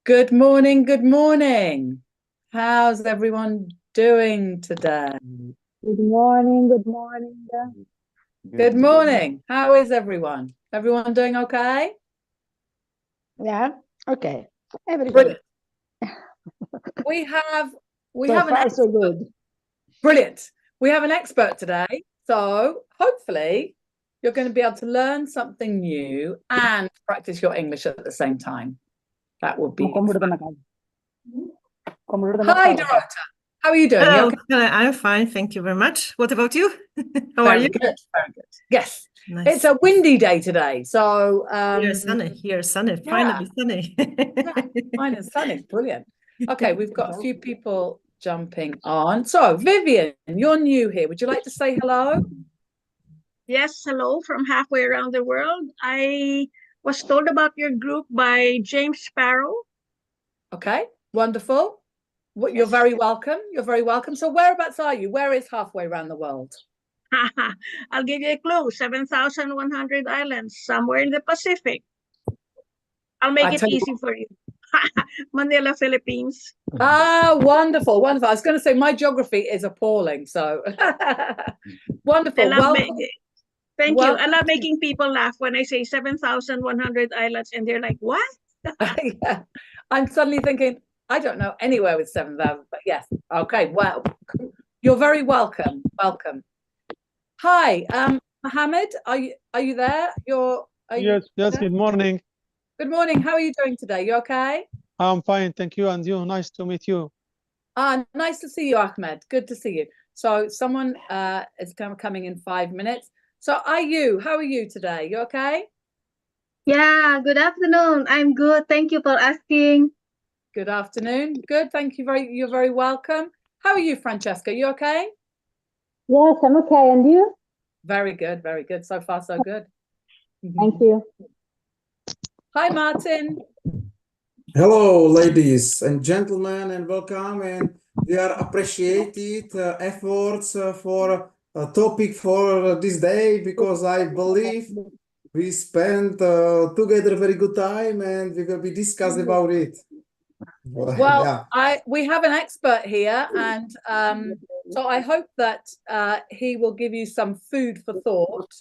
Good morning, good morning. How's everyone doing today? Good morning, good morning. Good morning. How is everyone? Everyone doing okay? Yeah, okay. Every good. Brilliant. We have we So have an far, so expert. good. Brilliant. We have an expert today. So hopefully you're going to be able to learn something new and practice your English at the same time. That would be fun. Hi, Dorota. How are you doing? You Hello, okay? hello, I'm fine, thank you very much. What about you? How are Very you? good. Very good. Yes. It's Nice. a windy day today. So Here, sunny, yeah. finally sunny. Yeah, mine is sunny. Brilliant. Okay, we've got a few people jumping on. So, Vivian, you're new here. Would you like to say hello? Yes, hello from halfway around the world. I was told about your group by James Sparrow. Okay, wonderful. You're Yes. very welcome. You're very welcome. So, whereabouts are you? Where is halfway around the world? I'll give you a clue 7,100 islands somewhere in the Pacific. I'll make I it tell you easy for you. Manila, Philippines. Ah, wonderful, wonderful. I was going to say my geography is appalling. So, I wonderful. love Welcome. Thank you. I Welcome. love making people laugh when I say 7,100 islands and they're like, what? Yeah. I'm suddenly thinking, I don't know anywhere with 7,000, but yes. Okay, well, you're very welcome. Welcome. Hi, Mohammed, are you there? Are you Yes, there? good morning. Good morning. How are you doing today? You okay? I'm fine, thank you. And you? Nice to meet you. Nice to see you, Ahmed. Good to see you. So someone is coming in 5 minutes. So how are you today? You okay? Yeah, good afternoon. I'm good. Thank you for asking. Good afternoon. Good. Thank you you're very welcome. How are you, Francesca? You okay? Yes, I'm okay. And you? Very good, very good. So far, so good. Thank you. Hi, Martin. Hello, ladies and gentlemen, and welcome. And we are appreciated efforts for a topic for this day because I believe we spent together very good time and we will be discussed about it. Well, Yeah. we have an expert here, and so I hope that he will give you some food for thought.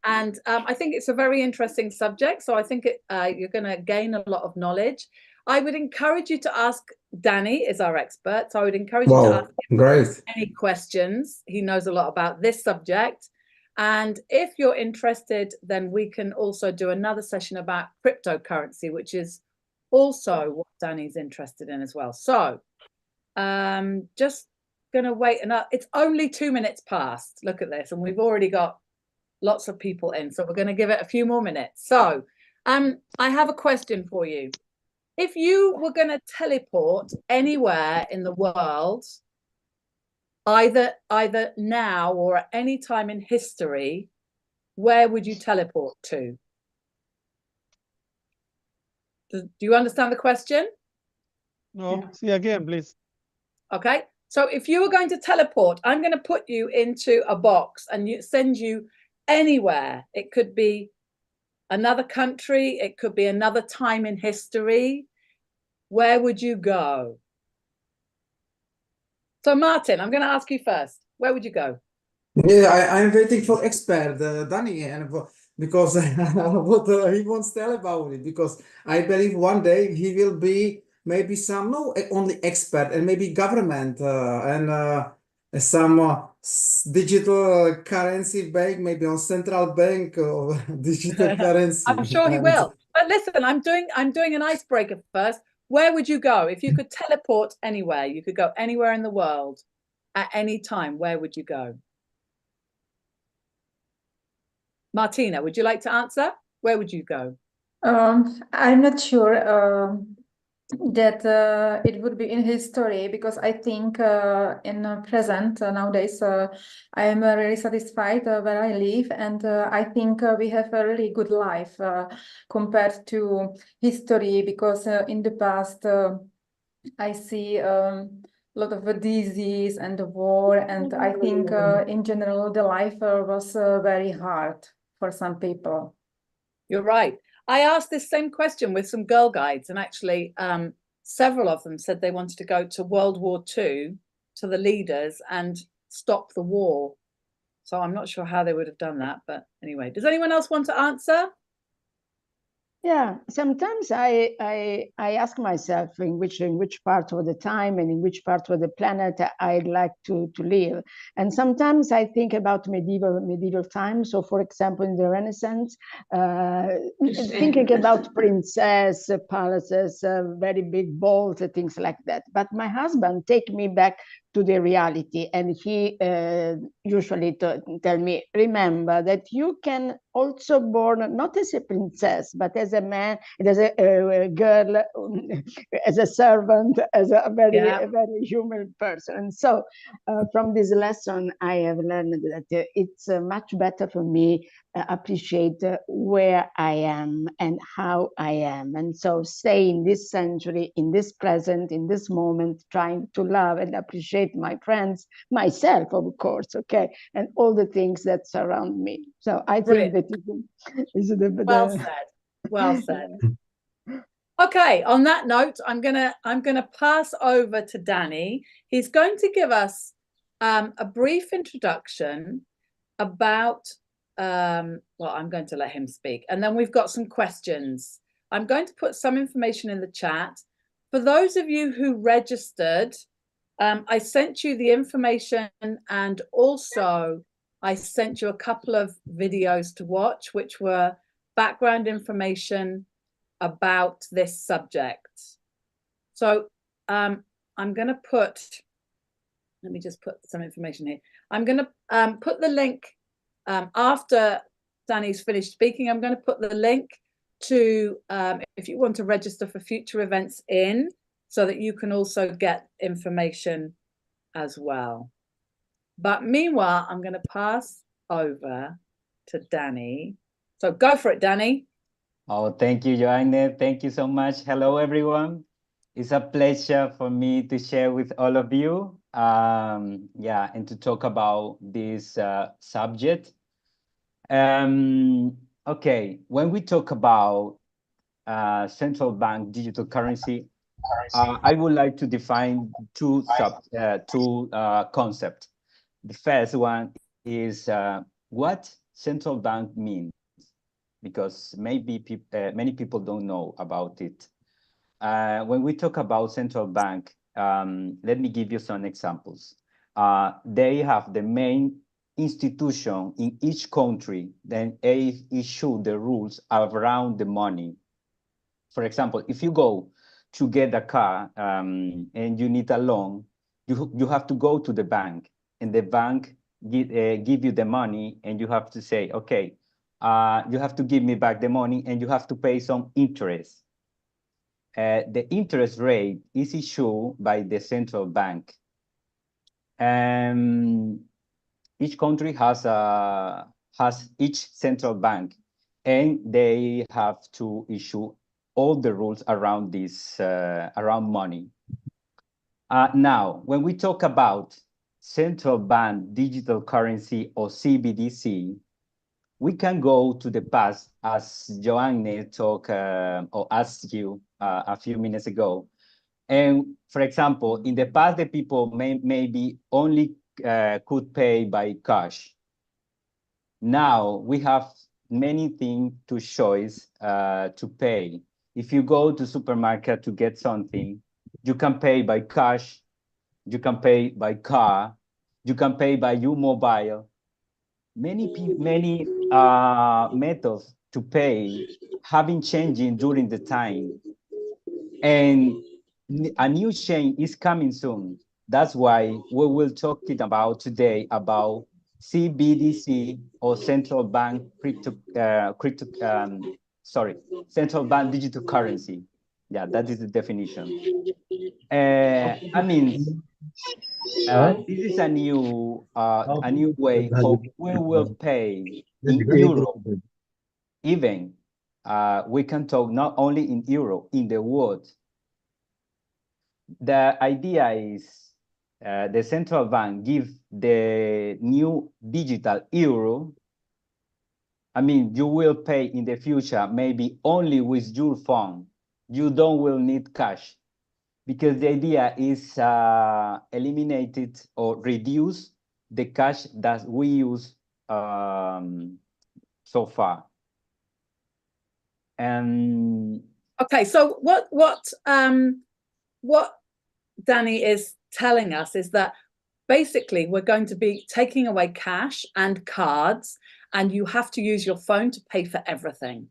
And I think it's a very interesting subject. So I think you're going to gain a lot of knowledge. I would encourage you to ask. Danny is our expert, so I would encourage you to Wow, ask him great. any questions. He knows a lot about this subject. And if you're interested, then we can also do another session about cryptocurrency, which is also what Danny's interested in as well. So just gonna wait it's only 2 minutes past. Look at this, and we've already got lots of people in, so we're going to give it a few more minutes. So I have a question for you. If you were going to teleport anywhere in the world, either now or at any time in history, where would you teleport to? Do you understand the question? No, see again, please. Okay. So if you were going to teleport, I'm going to put you into a box and send you anywhere. It could be another country, it could be another time in history. Where would you go? So Martin, I'm going to ask you first. Where would you go? Yeah, I'm waiting for expert Danny, and because what he wants to tell about it. Because I believe one day he will be maybe only expert and maybe government and some digital currency bank, maybe on central bank or digital currency. I'm sure he And will. But listen, I'm doing an icebreaker first. Where would you go if you could teleport anywhere? You could go anywhere in the world at any time. Where would you go? Martina, would you like to answer? Where would you go? I'm not sure that it would be in history because I think in present nowadays I am really satisfied where I live, and I think we have a really good life compared to history because in the past I see lot of disease and war, and I think in general the life was very hard for some people. You're right. I asked this same question with some Girl Guides, and actually several of them said they wanted to go to World War II, to the leaders, and stop the war. So I'm not sure how they would have done that, but anyway, does anyone else want to answer? Yeah, sometimes I ask myself in which part of the time and in which part of the planet I'd like to live. And sometimes I think about medieval times. So for example, in the Renaissance, thinking about princess palaces, very big balls, things like that. But my husband take me back to the reality, and he usually tell me, remember that you can also born not as a princess, but as a man, as a girl, as a servant, as a very human person. And so from this lesson, I have learned that it's much better for me appreciate where I am and how I am. And so stay in this century, in this present, in this moment, trying to love and appreciate my friends, myself, of course, okay, and all the things that surround me. So I think that is the well said. Well said. Okay, on that note, I'm gonna pass over to Danny. He's going to give us a brief introduction about well, I'm going to let him speak, and then we've got some questions. I'm going to put some information in the chat. For those of you who registered, I sent you the information, and also I sent you a couple of videos to watch, which were background information about this subject. So I'm going to put, let me just put some information here. I'm going to put the link after Danny's finished speaking. I'm going to put the link to if you want to register for future events in, so that you can also get information as well. But meanwhile, I'm going to pass over to Danny. So go for it, Danny. Oh, thank you, Joanne. Thank you so much. Hello, everyone. It's a pleasure for me to share with all of you. Yeah, and to talk about this subject. Okay, when we talk about central bank digital currency, I would like to define two concepts. The first one is what central bank means, because maybe many people don't know about it. When we talk about central bank, let me give you some examples. They have the main institution in each country, then they issue the rules around the money. For example, if you go to get a car and you need a loan, you have to go to the bank, and the bank give you the money, and you have to say, okay, you have to give me back the money, and you have to pay some interest. The interest rate is issued by the central bank. Each country has each central bank, and they have to issue all the rules around this, around money. Now, when we talk about central bank digital currency, or CBDC, we can go to the past, as Joanne talked or asked you a few minutes ago. And for example, in the past, the people maybe only could pay by cash. Now we have many things to choose to pay. If you go to supermarket to get something, you can pay by cash, you can pay by car, you can pay by your mobile. Many methods to pay have been changing during the time, and a new change is coming soon. That's why we will talking about today about CBDC, or central bank central bank digital currency. Yeah, that is the definition. I mean, this is a new way how we will pay in Europe. Even we can talk not only in Europe, in the world. The idea is the central bank give the new digital euro. I mean, you will pay in the future maybe only with your phone. You don't will need cash. because the idea is eliminated or reduce the cash that we use so far. And Okay, so what Danny is telling us is that basically we're going to be taking away cash and cards, and you have to use your phone to pay for everything.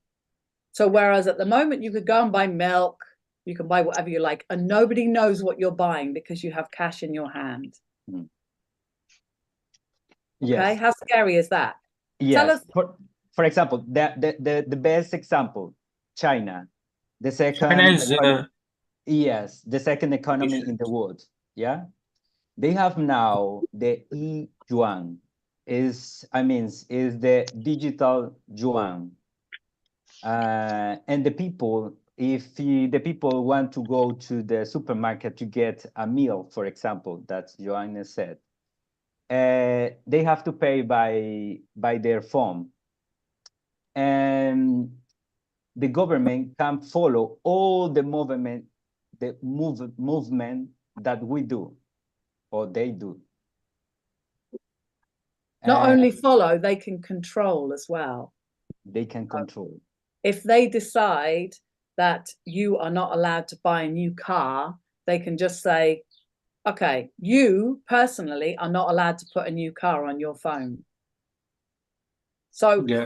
So whereas at the moment you could go and buy milk, you can buy whatever you like, and nobody knows what you're buying because you have cash in your hand. Mm. Okay, yes, how scary is that? Tell yes. us. For example, the best example, China, the second China is yes, the second economy in the world. Yeah, they have now the e-yuan, is the digital yuan, and the people, if the people want to go to the supermarket to get a meal, for example, that Joanna said, they have to pay by their phone, and the government can follow all the movement that we do or they do. Not only follow, they can control as well. They can control. If they decide that you are not allowed to buy a new car, they can just say, okay, you personally are not allowed to put a new car on your phone. So yeah.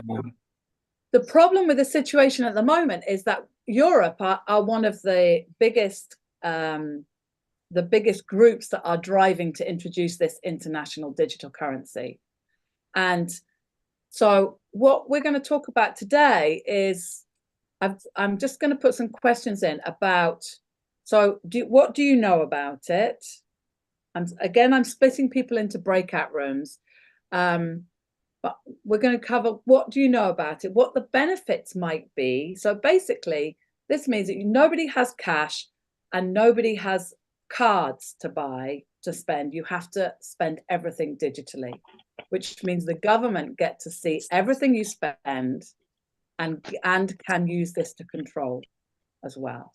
the problem with the situation at the moment is that Europe are one of the biggest groups that are driving to introduce this international digital currency. And so what we're going to talk about today is, I'm just going to put some questions in about, so what do you know about it? I'm splitting people into breakout rooms. But we're going to cover what do you know about it, what the benefits might be. So basically, this means that nobody has cash and nobody has cards to buy, to spend. You have to spend everything digitally, which means the government get to see everything you spend and can use this to control as well.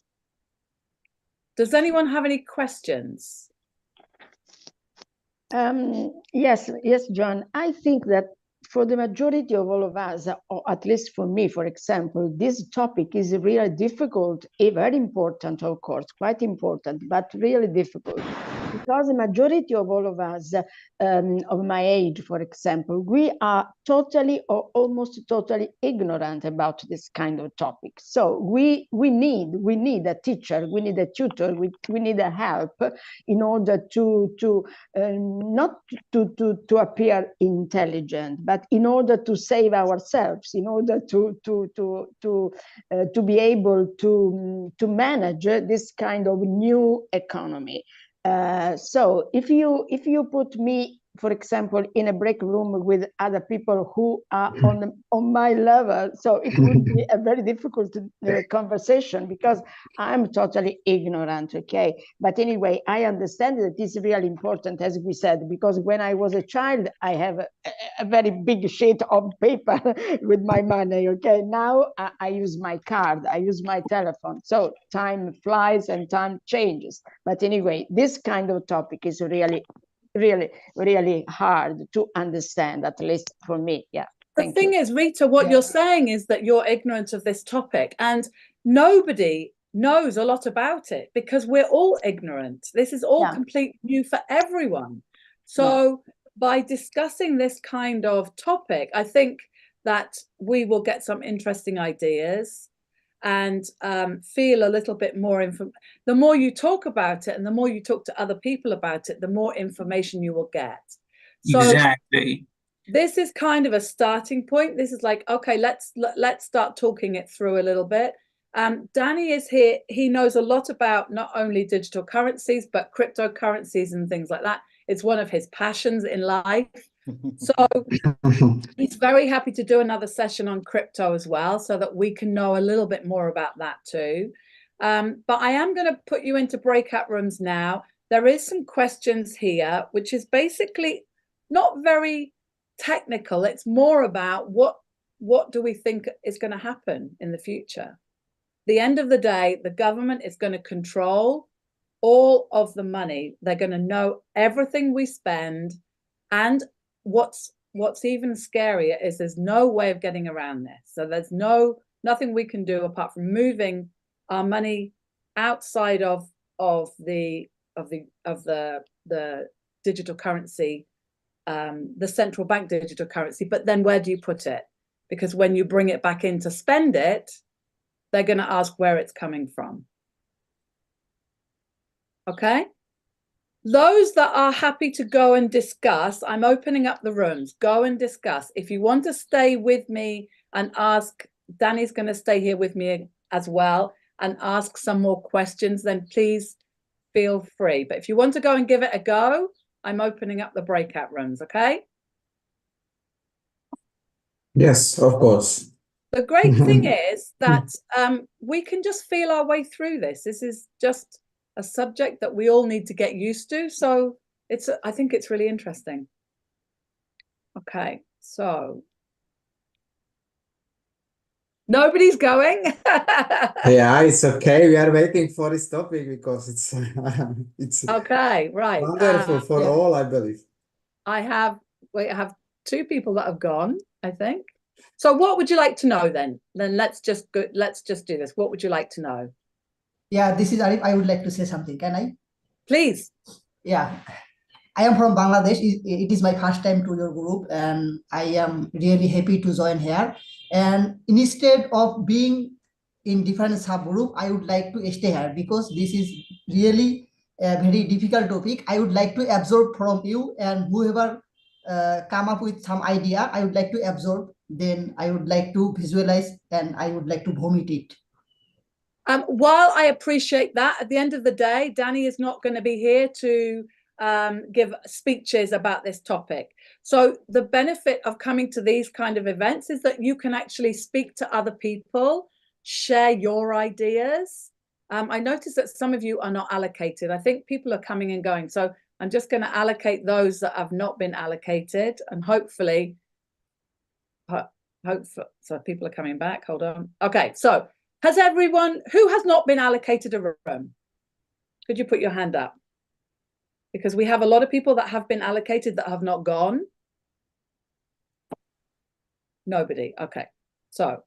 Does anyone have any questions? Yes, John. I think that for the majority of all of us, or at least for me, for example, this topic is really difficult, very important, of course, quite important, but really difficult. Because the majority of all of us, of my age, for example, we are totally or almost totally ignorant about this kind of topic. So we need a teacher, we need a tutor, we need a help in order to not to appear intelligent, but in order to save ourselves, in order to be able to manage this kind of new economy. So if you put me, for example, in a break room with other people who are on my level, so it would be a very difficult conversation because I'm totally ignorant, okay? But anyway, I understand that it's really important, as we said, because when I was a child, I have a very big sheet of paper with my money, okay? Now I use my card, I use my telephone, so time flies and time changes. But anyway, this kind of topic is really hard to understand, at least for me. Yeah. The thing is, Rita, what you're saying is that you're ignorant of this topic, and nobody knows a lot about it because we're all ignorant. This is all completely new for everyone. So by discussing this kind of topic, I think that we will get some interesting ideas and feel a little bit more the more you talk about it and the more you talk to other people about it, the more information you will get. So exactly. This is kind of a starting point. This is like, okay, let's start talking it through a little bit. Danny is here. He knows a lot about not only digital currencies, but cryptocurrencies and things like that. It's one of his passions in life. So he's very happy to do another session on crypto as well, so that we can know a little bit more about that too. But I am going to put you into breakout rooms now. There is some questions here, which is basically not very technical. It's more about what do we think is going to happen in the future. At the end of the day, the government is going to control all of the money. They're going to know everything we spend. And what's even scarier is there's no way of getting around this. So there's nothing we can do apart from moving our money outside of the digital currency, the central bank digital currency. But then where do you put it? Because when you bring it back in to spend it, they're going to ask where it's coming from. Okay? Those that are happy to go and discuss, I'm opening up the rooms. Go and discuss. If you want to stay with me and ask, Danny's going to stay here with me as well and ask some more questions, then please feel free. But if you want to go and give it a go, I'm opening up the breakout rooms, okay? Yes, of course. The great thing is that we can just feel our way through this. This is just a subject that we all need to get used to. So I think it's really interesting. Okay, so nobody's going. Yeah, it's okay. We are waiting for this topic because it's Okay, right. wonderful for all, I believe. I have 2 people that have gone, I think. So what would you like to know then? Then let's just do this. What would you like to know? Yeah, this is Arif. I would like to say something. Can I? Please. Yeah, I am from Bangladesh. It is my first time to your group, and I am really happy to join here. And instead of being in different subgroup, I would like to stay here because this is really a very difficult topic. I would like to absorb from you, and whoever come up with some idea, I would like to absorb. Then I would like to visualize, and I would like to vomit it. While I appreciate that, at the end of the day, Danny is not going to be here to give speeches about this topic. So the benefit of coming to these kind of events is that you can actually speak to other people, share your ideas. I noticed that some of you are not allocated. I think people are coming and going. So I'm just going to allocate those that have not been allocated, and hopefully, so people are coming back. Hold on. Okay, so has everyone who has not been allocated a room? Could you put your hand up? Because we have a lot of people that have been allocated that have not gone. Nobody. Okay, so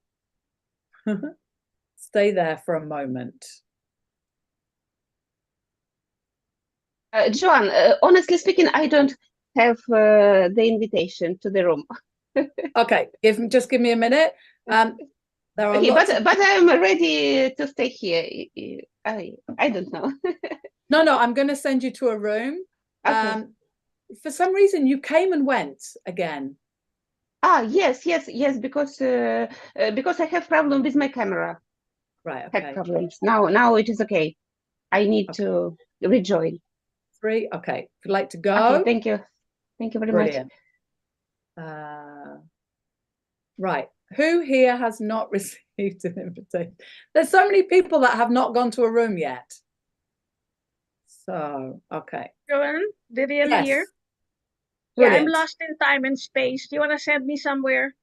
stay there for a moment. Joan, honestly speaking, I don't have the invitation to the room. Okay, just give me a minute. There are Okay, lots but I'm ready to stay here. I don't know. No, I'm going to send you to a room. Okay. For some reason, you came and went again. Yes, because I have problem with my camera. Right. Had Okay. problems. Now it is okay. I need to rejoin. 3. Okay. If you'd like to go. Okay, thank you. Thank you very Brilliant. Right. Who here has not received an invitation? There's so many people that have not gone to a room yet. So, okay. Joan, Vivian Yes. here. Yeah, I'm Brilliant. lost in time and space. Do you want to send me somewhere?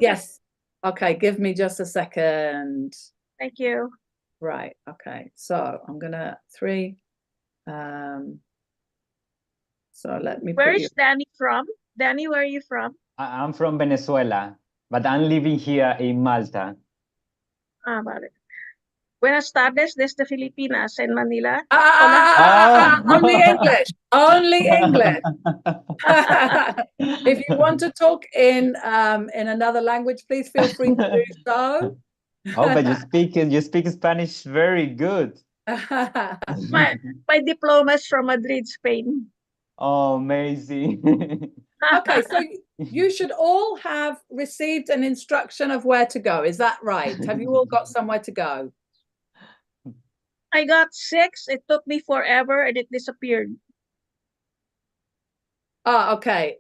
Yes. Okay. Give me just a second. Thank you. Right. Okay. So I'm gonna 3. So let me Where put is Danny from? Danny, where are you from? I'm from Venezuela, but I'm living here in Malta. Vale. Buenas tardes desde Filipinas en Manila. Only English. Only English. If you want to talk in another language, please feel free to do so. Oh, but you speak Spanish very good. My diploma is from Madrid, Spain. Oh, amazing. Okay, so you should all have received an instruction of where to go. Is that right? Have you all got somewhere to go? I got 6. It took me forever and it disappeared. Okay.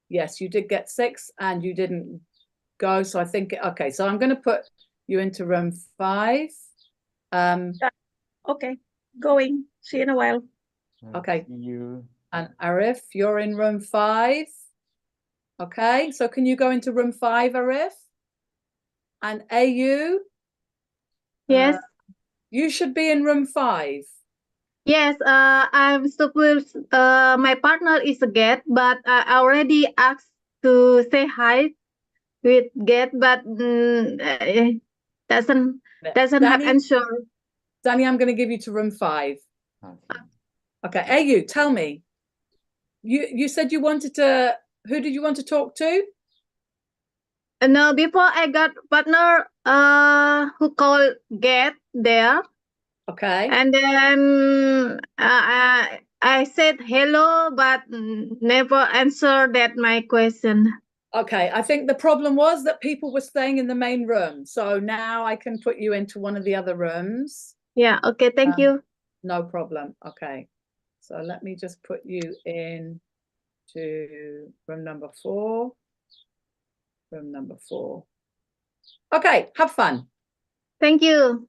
Yes, you did get 6 and you didn't go. So I think, okay, so I'm going to put you into room 5. Okay, going. See you in a while. Okay. See you. And Arif, you're in room 5. Okay, so can you go into room 5, Arif? And AU? Yes. You should be in room 5. Yes, I'm supposed, my partner is a Get, but I already asked to say hi with Get, but doesn't have Danny, answer. Danny, I'm going to give you to room 5. Okay. Okay, Ayu, tell me. You said you wanted to. Who did you want to talk to? No, before I got partner, who called Get there, Okay. and then I said hello, but never answered that my question. Okay, I think the problem was that people were staying in the main room. So now I can put you into one of the other rooms. Yeah, okay, thank you. No problem. Okay. So let me just put you in to room number 4. Room number 4. Okay, have fun. Thank you.